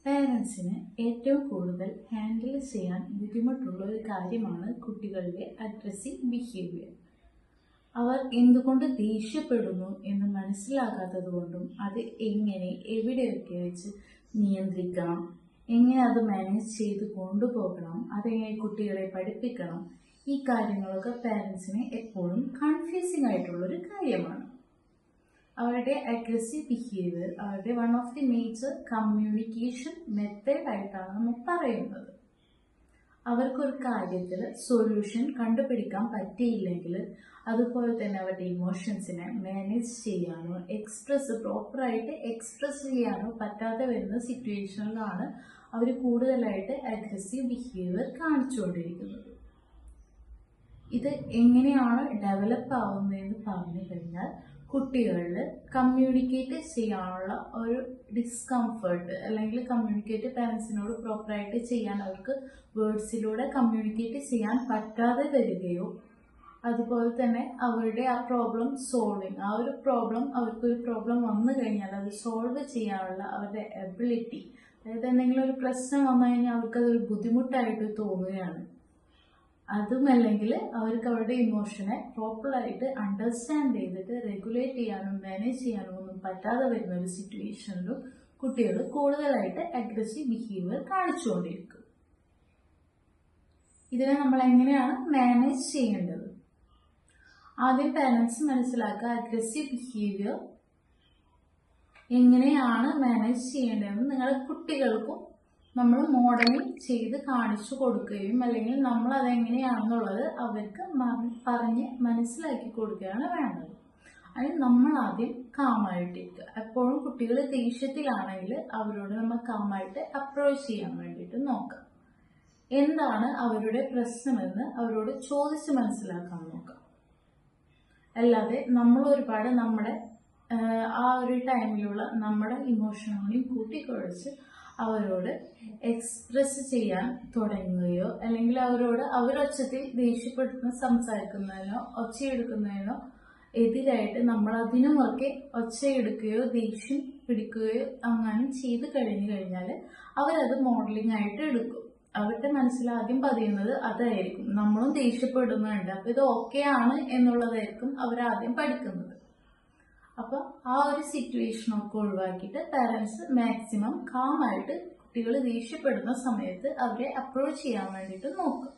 പേരൻസിന് ഏറ്റവും കൂടുതൽ ഹാൻഡിൽ ചെയ്യാൻ ബുദ്ധിമുട്ടുള്ള ഒരു കാര്യമാണ് കുട്ടികളുടെ അഗ്രസീവ് ബിഹേവിയർ. അവർ എന്തുകൊണ്ട് ദേഷ്യപ്പെടുന്നു എന്ന് മനസ്സിലാകാത്തത് കൊണ്ടും അത് എങ്ങനെ എവിടെയൊക്കെ വെച്ച് നിയന്ത്രിക്കണം, എങ്ങനെ അത് മാനേജ് ചെയ്ത് കൊണ്ടുപോകണം, അതെങ്ങനെ കുട്ടികളെ പഠിപ്പിക്കണം, ഈ കാര്യങ്ങളൊക്കെ പേരൻസിന് എപ്പോഴും കൺഫ്യൂസിംഗ് ആയിട്ടുള്ളൊരു കാര്യമാണ്. അവരുടെ അഗ്രസീവ് ബിഹേവിയർ അവരുടെ one of the major communication method ആയിട്ടാണ് നമ്മൾ പറയുന്നത്. അവർക്കൊരു കാര്യത്തിൽ സൊല്യൂഷൻ കണ്ടുപിടിക്കാൻ പറ്റിയില്ലെങ്കിൽ, അതുപോലെ തന്നെ അവരുടെ ഇമോഷൻസിനെ മാനേജ് ചെയ്യാനോ പ്രോപ്പറായിട്ട് എക്സ്പ്രസ് ചെയ്യാനോ പറ്റാതെ വരുന്ന സിറ്റുവേഷനിലാണ് അവർ കൂടുതലായിട്ട് അഗ്രസീവ് ബിഹേവിയർ കാണിച്ചുകൊണ്ടിരിക്കുന്നത്. ഇത് എങ്ങനെയാണ് ഡെവലപ്പ് ആവുന്നതെന്ന് പറഞ്ഞു കഴിഞ്ഞാൽ, കുട്ടികളിൽ കമ്മ്യൂണിക്കേറ്റ് ചെയ്യാനുള്ള ഒരു ഡിസ്കംഫർട്ട്, അല്ലെങ്കിൽ കമ്മ്യൂണിക്കേറ്റ് പാരൻസിനോട് പ്രോപ്പറായിട്ട് ചെയ്യാൻ അവർക്ക് വേർഡ്സിലൂടെ കമ്മ്യൂണിക്കേറ്റ് ചെയ്യാൻ പറ്റാതെ വരികയോ, അതുപോലെ തന്നെ അവരുടെ ആ പ്രോബ്ലം സോൾവിങ്, ആ ഒരു പ്രോബ്ലം അവർക്കൊരു പ്രോബ്ലം വന്നു കഴിഞ്ഞാൽ അത് സോൾവ് ചെയ്യാനുള്ള അവരുടെ എബിലിറ്റി, അതായത് എന്തെങ്കിലും ഒരു പ്രശ്നം വന്നു കഴിഞ്ഞാൽ അവർക്കതൊരു ബുദ്ധിമുട്ടായിട്ട് തോന്നുകയാണ്. അതുമല്ലെങ്കിൽ അവർക്ക് അവരുടെ ഇമോഷനെ പ്രോപ്പറായിട്ട് അണ്ടർസ്റ്റാൻഡ് ചെയ്തിട്ട് റെഗുലേറ്റ് ചെയ്യാനും മാനേജ് ചെയ്യാനും ഒന്നും പറ്റാതെ വരുന്ന ഒരു സിറ്റുവേഷനിലും കുട്ടികൾ കൂടുതലായിട്ട് അഗ്രസീവ് ബിഹേവിയർ കാണിച്ചുകൊണ്ടിരിക്കും. ഇതിനെ നമ്മൾ എങ്ങനെയാണ് മാനേജ് ചെയ്യേണ്ടത്? ആദ്യം പാരൻസ് മനസ്സിലാക്കുക, അഗ്രസീവ് ബിഹേവിയർ എങ്ങനെയാണ് മാനേജ് ചെയ്യേണ്ടതെന്ന് നിങ്ങളുടെ കുട്ടികൾക്കും നമ്മൾ മോഡലിംഗ് ചെയ്ത് കാണിച്ചു കൊടുക്കുകയും, അല്ലെങ്കിൽ നമ്മൾ അതെങ്ങനെയാണെന്നുള്ളത് അവർക്ക് പറഞ്ഞ് മനസ്സിലാക്കി കൊടുക്കുകയാണ് വേണ്ടത്. അതിന് നമ്മൾ ആദ്യം കാമായിട്ടിരിക്കുക. എപ്പോഴും കുട്ടികൾ ദേഷ്യത്തിലാണെങ്കിൽ അവരോട് നമ്മൾ കാമായിട്ട് അപ്രോച്ച് ചെയ്യാൻ വേണ്ടിയിട്ട് നോക്കാം. എന്താണ് അവരുടെ പ്രശ്നമെന്ന് അവരോട് ചോദിച്ച് മനസ്സിലാക്കാൻ നോക്കാം. അല്ലാതെ നമ്മൾ ഒരുപാട് നമ്മുടെ ആ ഒരു ടൈമിലുള്ള നമ്മുടെ ഇമോഷനുകളെയും കൂട്ടിക്കുഴച്ച് അവരോട് എക്സ്പ്രസ് ചെയ്യാൻ തുടങ്ങുകയോ, അല്ലെങ്കിൽ അവരോട് അവരൊച്ചത്തിൽ ദേഷ്യപ്പെടുന്ന സംസാരിക്കുന്നതിനോ ഒച്ചയെടുക്കുന്നതിനോ എതിരായിട്ട് നമ്മൾ അതിനുമൊക്കെ ഒച്ചയെടുക്കുകയോ ദേഷ്യം പിടിക്കുകയോ അങ്ങനെ ചെയ്ത് കഴിഞ്ഞു കഴിഞ്ഞാൽ അവരത് മോഡലിംഗ് ആയിട്ട് എടുക്കും. അവരുടെ മനസ്സിൽ ആദ്യം പതിയുന്നത് അതായിരിക്കും. നമ്മളും ദേഷ്യപ്പെടുന്നുണ്ട്, അപ്പൊ ഇത് ഓക്കെ ആണ് എന്നുള്ളതായിരിക്കും അവരാദ്യം പഠിക്കുന്നത്. അപ്പൊ ആ ഒരു സിറ്റുവേഷനൊക്കെ ഒഴിവാക്കിയിട്ട് പാരൻസ് മാക്സിമം കാമായിട്ട് കുട്ടികൾ ദേഷ്യപ്പെടുന്ന സമയത്ത് അവരെ അപ്രോച്ച് ചെയ്യാൻ വേണ്ടിയിട്ട് നോക്കും.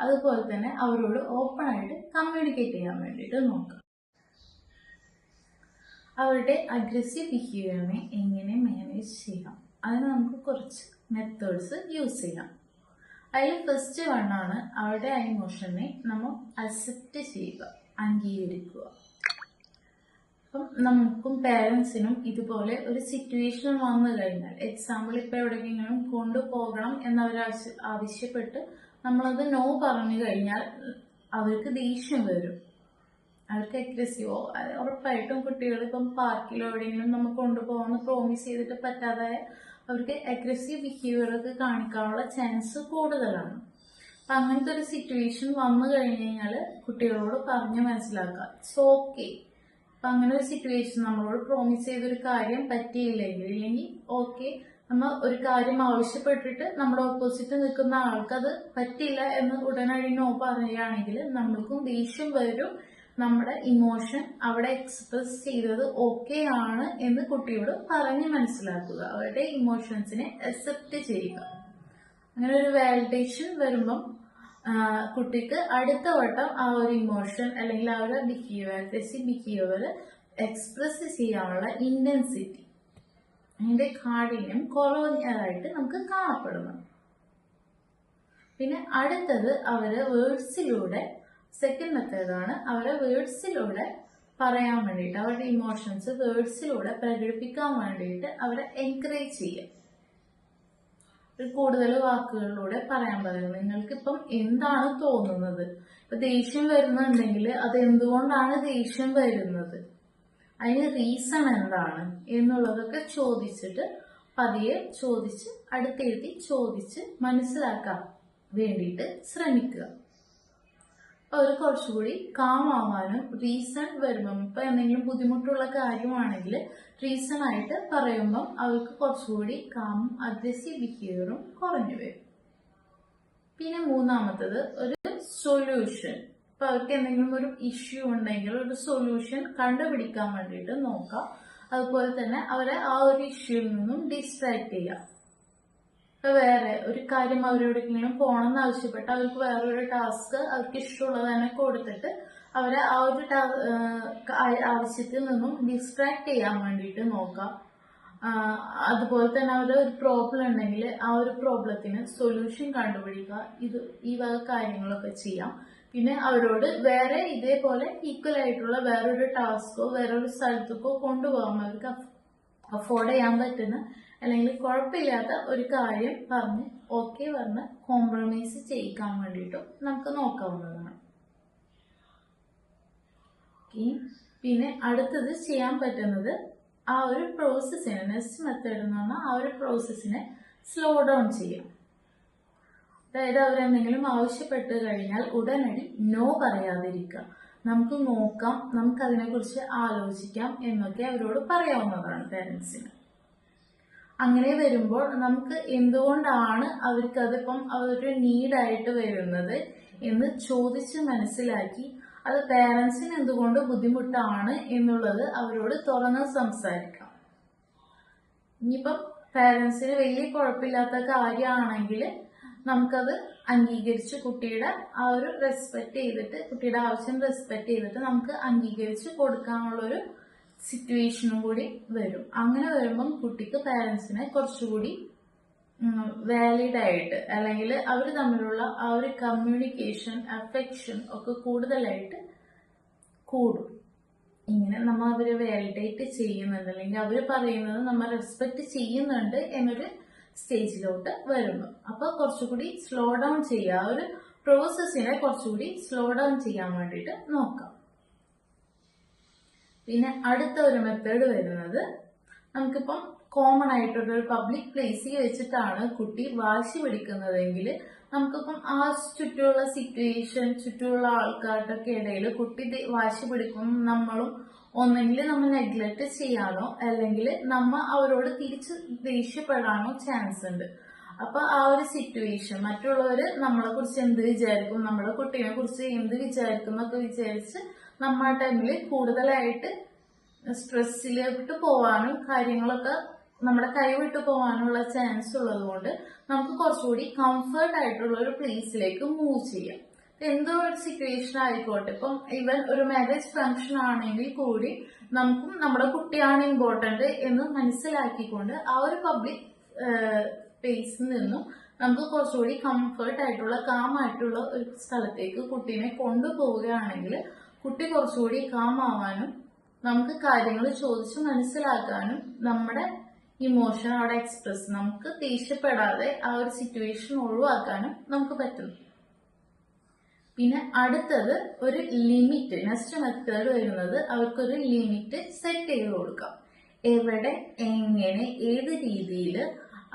അതുപോലെ തന്നെ അവരോട് ഓപ്പൺ ആയിട്ട് കമ്മ്യൂണിക്കേറ്റ് ചെയ്യാൻ വേണ്ടിയിട്ട് നോക്കാം. അവരുടെ അഗ്രസീവ് ബിഹേവിയറിനെ എങ്ങനെ മാനേജ് ചെയ്യാം, അതിന് നമുക്ക് കുറച്ച് മെത്തേഡ്സ് യൂസ് ചെയ്യാം. അതിൽ ഫസ്റ്റ് വണ്ണാണ് അവരുടെ ആ ഇമോഷനെ നമ്മൾ അക്സെപ്റ്റ് ചെയ്യുക, അംഗീകരിക്കുക. അപ്പം നമുക്കും പേരൻസിനും ഇതുപോലെ ഒരു സിറ്റുവേഷൻ വന്നു കഴിഞ്ഞാൽ, എക്സാമ്പിൾ ഇപ്പൊ എവിടെയെങ്കിലും കൊണ്ടുപോകണം എന്നവർ ആവശ്യപ്പെട്ട് നമ്മളത് നോ പറഞ്ഞു കഴിഞ്ഞാൽ അവർക്ക് ദേഷ്യം വരും, അവർക്ക് അഗ്രസീവോ. ഉറപ്പായിട്ടും കുട്ടികൾ ഇപ്പം പാർക്കിലോ എവിടെയെങ്കിലും നമുക്ക് കൊണ്ടുപോകാമെന്ന് പ്രോമിസ് ചെയ്തിട്ട് പറ്റാതെ അവർക്ക് അഗ്രസീവ് ബിഹേവിയർ ഒക്കെ കാണിക്കാനുള്ള ചാൻസ് കൂടുതലാണ്. അപ്പൊ അങ്ങനത്തെ ഒരു സിറ്റുവേഷൻ വന്നു കഴിഞ്ഞു കഴിഞ്ഞാൽ കുട്ടികളോട് പറഞ്ഞ് മനസ്സിലാക്കുക, ഇറ്റ്സ് ഓക്കെ. അപ്പൊ അങ്ങനെ ഒരു സിറ്റുവേഷൻ നമ്മളോട് പ്രോമിസ് ചെയ്തൊരു കാര്യം ഇല്ലെങ്കിൽ ഓക്കെ, നമ്മൾ ഒരു കാര്യം ആവശ്യപ്പെട്ടിട്ട് നമ്മുടെ ഓപ്പോസിറ്റ് നിൽക്കുന്ന ആൾക്ക് അത് പറ്റില്ല എന്ന് ഉടനടി നോ പറയുകയാണെങ്കിൽ നമ്മൾക്കും ദേഷ്യം വരും. നമ്മുടെ ഇമോഷൻ അവിടെ എക്സ്പ്രസ് ചെയ്തത് ഓക്കെ ആണ് എന്ന് കുട്ടിയോട് പറഞ്ഞ് മനസ്സിലാക്കുക. അവരുടെ ഇമോഷൻസിനെ അക്സെപ്റ്റ് ചെയ്യുക. അങ്ങനെ ഒരു വാലിഡേഷൻ വരുമ്പം കുട്ടിക്ക് അടുത്ത വട്ടം ആ ഒരു ഇമോഷൻ അല്ലെങ്കിൽ ആ ഒരു ബിഹേവിയർ എക്സ്പ്രസ് ചെയ്യാനുള്ള ഇന്റൻസിറ്റി, അതിന്റെ കാഠിന്യം കുറഞ്ഞതായിട്ട് നമുക്ക് കാണപ്പെടുന്നു. പിന്നെ അടുത്തത് അവര് വേർഡ്സിലൂടെ, സെക്കൻഡ് മെത്തേഡാണ് അവരെ വേർഡ്സിലൂടെ പറയാൻ വേണ്ടിയിട്ട്, അവരുടെ ഇമോഷൻസ് വേർഡ്സിലൂടെ പ്രകടിപ്പിക്കാൻ വേണ്ടിയിട്ട് അവരെ എൻകറേജ് ചെയ്യുക. കൂടുതൽ വാക്കുകളിലൂടെ പറയാൻ പറയുന്നത്, നിങ്ങൾക്കിപ്പം എന്താണ് തോന്നുന്നത്, ഇപ്പൊ ദേഷ്യം വരുന്നുണ്ടെങ്കിൽ അത് എന്തുകൊണ്ടാണ് ദേഷ്യം വരുന്നത്, അതിന് റീസൺ എന്താണ് എന്നുള്ളതൊക്കെ ചോദിച്ചിട്ട് പതിയെ ചോദിച്ച് അടുത്തെഴുതി ചോദിച്ച് മനസ്സിലാക്കാൻ വേണ്ടിയിട്ട് ശ്രമിക്കുക. അവർ കുറച്ചുകൂടി കാം ആവാനും റീസൺ വരുമ്പം ഇപ്പൊ എന്തെങ്കിലും ബുദ്ധിമുട്ടുള്ള കാര്യമാണെങ്കിൽ റീസൺ ആയിട്ട് പറയുമ്പം അവർക്ക് കുറച്ചുകൂടി കാം അഗ്രസീവ് ബിഹേവിയറും കുറഞ്ഞു വരും. പിന്നെ മൂന്നാമത്തത് ഒരു സൊല്യൂഷൻ. ഇപ്പൊ അവർക്ക് എന്തെങ്കിലും ഒരു ഇഷ്യൂ ഉണ്ടെങ്കിൽ ഒരു സൊല്യൂഷൻ കണ്ടുപിടിക്കാൻ വേണ്ടിയിട്ട് നോക്കാം. അതുപോലെ തന്നെ അവരെ ആ ഒരു ഇഷ്യൂയിൽ നിന്നും ഡിസ്ട്രാക്ട് ചെയ്യാം. ഇപ്പൊ വേറെ ഒരു കാര്യം അവരെവിടെയെങ്കിലും പോകണമെന്ന് ആവശ്യപ്പെട്ട് അവർക്ക് വേറൊരു ടാസ്ക് അവർക്ക് ഇഷ്ടമുള്ളത് തന്നെ കൊടുത്തിട്ട് അവരെ ആ ഒരു ആവശ്യത്തിൽ നിന്നും ഡിസ്ട്രാക്ട് ചെയ്യാൻ വേണ്ടിയിട്ട് നോക്കാം. അതുപോലെ തന്നെ അവരുടെ ഒരു പ്രോബ്ലം ഉണ്ടെങ്കിൽ ആ ഒരു പ്രോബ്ലത്തിന് സൊല്യൂഷൻ കണ്ടുപിടിക്കുക. ഈ വക കാര്യങ്ങളൊക്കെ ചെയ്യാം. പിന്നെ അവരോട് വേറെ ഇതേപോലെ ഈക്വൽ ആയിട്ടുള്ള വേറൊരു ടാസ്കോ വേറൊരു സ്ഥലത്തേക്കോ കൊണ്ടുപോകാൻ അവർക്ക് അഫോർഡ് ചെയ്യാൻ പറ്റുന്ന അല്ലെങ്കിൽ കുഴപ്പമില്ലാത്ത ഒരു കാര്യം പറഞ്ഞ് ഓക്കെ പറഞ്ഞ് കോംപ്രമൈസ് ചെയ്യിക്കാൻ വേണ്ടിയിട്ടും നമുക്ക് നോക്കാവുന്നതാണ്. പിന്നെ അടുത്തത് ചെയ്യാൻ പറ്റുന്നത് ആ ഒരു പ്രോസസ്സിനെ നെക്സ്റ്റ് മെത്തേഡ് എന്ന് പറഞ്ഞാൽ ആ ഒരു പ്രോസസ്സിനെ സ്ലോ ഡൗൺ ചെയ്യാം. അതായത് അവരെന്തെങ്കിലും ആവശ്യപ്പെട്ട് കഴിഞ്ഞാൽ ഉടനടി നോ പറയാതിരിക്കുക. നമുക്ക് നോക്കാം, നമുക്ക് അതിനെക്കുറിച്ച് ആലോചിക്കാം എന്നൊക്കെ അവരോട് പറയാവുന്നതാണ് പേരൻസിന്. അങ്ങനെ വരുമ്പോൾ നമുക്ക് എന്തുകൊണ്ടാണ് അവർക്കതിപ്പം അതൊരു നീഡായിട്ട് വരുന്നത് എന്ന് ചോദിച്ച് മനസ്സിലാക്കി അത് പേരൻസിന് എന്തുകൊണ്ട് ബുദ്ധിമുട്ടാണ് എന്നുള്ളത് അവരോട് തുറന്ന് സംസാരിക്കാം. ഇനിയിപ്പം പേരൻസിന് വലിയ കുഴപ്പമില്ലാത്ത കാര്യമാണെങ്കിൽ നമുക്കത് അംഗീകരിച്ച് കുട്ടിയുടെ ആ ഒരു റെസ്പെക്ട് ചെയ്തിട്ട് കുട്ടിയുടെ ആവശ്യം റെസ്പെക്ട് ചെയ്തിട്ട് നമുക്ക് അംഗീകരിച്ച് കൊടുക്കാനുള്ളൊരു സിറ്റുവേഷനും കൂടി വരും. അങ്ങനെ വരുമ്പം കുട്ടിക്ക് പേരൻസിനെ കുറച്ചുകൂടി വാലിഡ് ആയിട്ട് അല്ലെങ്കിൽ അവർ തമ്മിലുള്ള ആ ഒരു കമ്മ്യൂണിക്കേഷൻ അഫെക്ഷൻ ഒക്കെ കൂടുതലായിട്ട് കൂടും. ഇങ്ങനെ നമ്മൾ അവരെ വാലിഡേറ്റ് ചെയ്യുന്നുണ്ട് അല്ലെങ്കിൽ അവർ പറയുന്നത് നമ്മൾ റെസ്പെക്ട് ചെയ്യുന്നുണ്ട് എന്നൊരു സ്റ്റേജിലോട്ട് വരുമ്പോൾ അപ്പൊ കുറച്ചുകൂടി സ്ലോ ഡൗൺ ചെയ്യുക. ആ ഒരു പ്രോസസ്സിനെ കുറച്ചുകൂടി സ്ലോ ഡൗൺ ചെയ്യാൻ വേണ്ടിയിട്ട് നോക്കാം. പിന്നെ അടുത്ത ഒരു മെത്തേഡ് വരുന്നത് നമുക്കിപ്പം കോമൺ ആയിട്ടുള്ള ഒരു പബ്ലിക് പ്ലേസിൽ വെച്ചിട്ടാണ് കുട്ടി വാശി പിടിക്കുന്നതെങ്കിൽ നമുക്കിപ്പം ആ ചുറ്റുമുള്ള സിറ്റുവേഷൻ ചുറ്റുമുള്ള ആൾക്കാരുടെ ഇടയിൽ കുട്ടി വാശി പിടിക്കും നമ്മളും ഒന്നെങ്കിൽ നമ്മൾ നെഗ്ലക്ട് ചെയ്യാനോ അല്ലെങ്കിൽ നമ്മ അവരോട് തിരിച്ച് ദേഷ്യപ്പെടാനോ ചാൻസ് ഉണ്ട്. അപ്പൊ ആ ഒരു സിറ്റുവേഷൻ മറ്റുള്ളവര് നമ്മളെ കുറിച്ച് എന്ത് വിചാരിക്കും, നമ്മുടെ കുട്ടീനെ കുറിച്ച് എന്ത് വിചാരിക്കും എന്നൊക്കെ വിചാരിച്ച് നമ്മുടെ ടൈമിൽ കൂടുതലായിട്ട് സ്ട്രെസ്സിലോട്ട് പോവാനും കാര്യങ്ങളൊക്കെ നമ്മുടെ കൈവിട്ട് പോകാനുള്ള ചാൻസ് ഉള്ളത് കൊണ്ട് നമുക്ക് കുറച്ചുകൂടി കംഫർട്ട് ആയിട്ടുള്ള ഒരു പ്ലേസിലേക്ക് മൂവ് ചെയ്യാം. എന്തോ ഒരു സിറ്റുവേഷൻ ആയിക്കോട്ടെ, ഇപ്പം ഈവൻ ഒരു മാരേജ് ഫംഗ്ഷൻ ആണെങ്കിൽ കൂടി നമുക്കും നമ്മുടെ കുട്ടിയാണ് ഇമ്പോർട്ടന്റ് എന്ന് മനസ്സിലാക്കിക്കൊണ്ട് ആ ഒരു പബ്ലിക് സ്പേസിൽ നിന്നും നമുക്ക് കുറച്ചുകൂടി കംഫർട്ട് ആയിട്ടുള്ള കാം ആയിട്ടുള്ള ഒരു സ്ഥലത്തേക്ക് കുട്ടീനെ കൊണ്ടുപോവുകയാണെങ്കിൽ കുട്ടി കുറച്ചുകൂടി കാം ആവാനും നമുക്ക് കാര്യങ്ങൾ ചോദിച്ച് മനസ്സിലാക്കാനും നമ്മുടെ ഇമോഷൻ അവിടെ എക്സ്പ്രസ് നമുക്ക് ദേഷ്യപ്പെടാതെ ആ ഒരു സിറ്റുവേഷൻ ഒഴിവാക്കാനും നമുക്ക് പറ്റുന്നു. പിന്നെ അടുത്തത് ഒരു ലിമിറ്റ്. നെക്സ്റ്റ് മെത്തേഡ് വരുന്നത് അവർക്കൊരു ലിമിറ്റ് സെറ്റ് ചെയ്ത് കൊടുക്കാം. എവിടെ എങ്ങനെ ഏത് രീതിയിൽ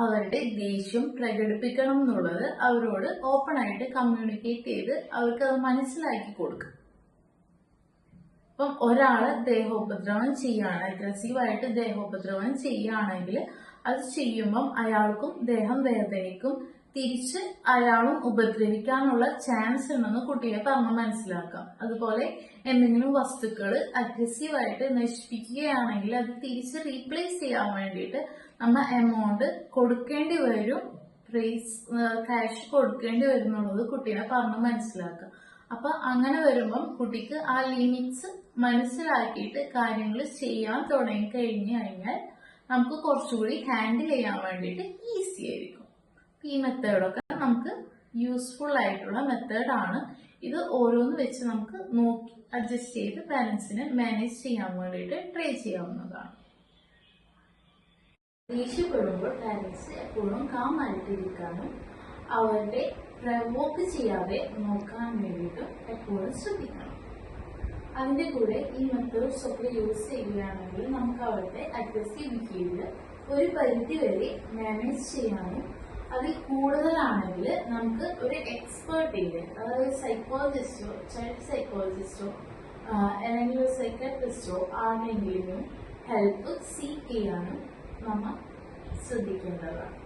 അവരുടെ ദേഷ്യം പ്രകടിപ്പിക്കണം എന്നുള്ളത് അവരോട് ഓപ്പൺ ആയിട്ട് കമ്മ്യൂണിക്കേറ്റ് ചെയ്ത് അവർക്ക് അത് മനസ്സിലാക്കി കൊടുക്കുക. ഇപ്പം ഒരാള് ദേഹോപദ്രവം ചെയ്യാണ്, അഗ്രസീവായിട്ട് ദേഹോപദ്രവം ചെയ്യുകയാണെങ്കിൽ അത് ചെയ്യുമ്പം അയാൾക്കും ദേഹം വേദനിക്കും, തിരിച്ച് അയാളും ഉപദ്രവിക്കാനുള്ള ചാൻസ് ഉണ്ടെന്ന് കുട്ടിയെ പറഞ്ഞ് മനസ്സിലാക്കാം. അതുപോലെ എന്തെങ്കിലും വസ്തുക്കൾ അഗ്രസീവായിട്ട് നശിപ്പിക്കുകയാണെങ്കിൽ അത് തിരിച്ച് റീപ്ലേസ് ചെയ്യാൻ വേണ്ടിയിട്ട് നമ്മൾ എമൗണ്ട് കൊടുക്കേണ്ടി വരും, ക്യാഷ് കൊടുക്കേണ്ടി വരും എന്നുള്ളത് കുട്ടീനെ പറഞ്ഞ് മനസ്സിലാക്കാം. അപ്പൊ അങ്ങനെ വരുമ്പം കുട്ടിക്ക് ആ ലിമിറ്റ്സ് മനസ്സിലാക്കിയിട്ട് കാര്യങ്ങൾ ചെയ്യാൻ തുടങ്ങി കഴിഞ്ഞു കഴിഞ്ഞാൽ നമുക്ക് കുറച്ചുകൂടി ഹാൻഡിൽ ചെയ്യാൻ വേണ്ടിയിട്ട് ഈസി ആയിരിക്കും. ഈ മെത്തേഡൊക്കെ നമുക്ക് യൂസ്ഫുൾ ആയിട്ടുള്ള മെത്തേഡാണ്. ഇത് ഓരോന്ന് വെച്ച് നമുക്ക് നോക്കി അഡ്ജസ്റ്റ് ചെയ്ത് പാരന്റ്സിനെ മാനേജ് ചെയ്യാൻ വേണ്ടിയിട്ട് ട്രൈ ചെയ്യാവുന്നതാണ്. ദേഷ്യപ്പെടുമ്പോൾ പാരന്റ്സ് എപ്പോഴും കാം ആയിട്ടിരിക്കാനും അവരുടെ പ്രവോക്ക് ചെയ്യാതെ നോക്കാൻ വേണ്ടിയിട്ടും എപ്പോഴും ശ്രദ്ധിക്കണം. അതിന്റെ കൂടെ ഈ മെത്തേഡ്സ് ഒക്കെ യൂസ് ചെയ്യുകയാണെങ്കിൽ നമുക്ക് അവരുടെ അഗ്രസീവ് ബിഹേവിയർ ഒരു പരിധി വരെ മാനേജ് ചെയ്യാനും അതിൽ കൂടുതലാണെങ്കിൽ നമുക്ക് ഒരു എക്സ്പേർട്ടിന്റെ, അതായത് സൈക്കോളജിസ്റ്റോ ചൈൽഡ് സൈക്കോളജിസ്റ്റോ അല്ലെങ്കിൽ ഒരു സൈക്കാട്രിസ്റ്റോ ആരെങ്കിലും ഹെൽപ്പ് സീക്ക് ചെയ്യാനും നമ്മൾ ശ്രദ്ധിക്കേണ്ടതാണ്.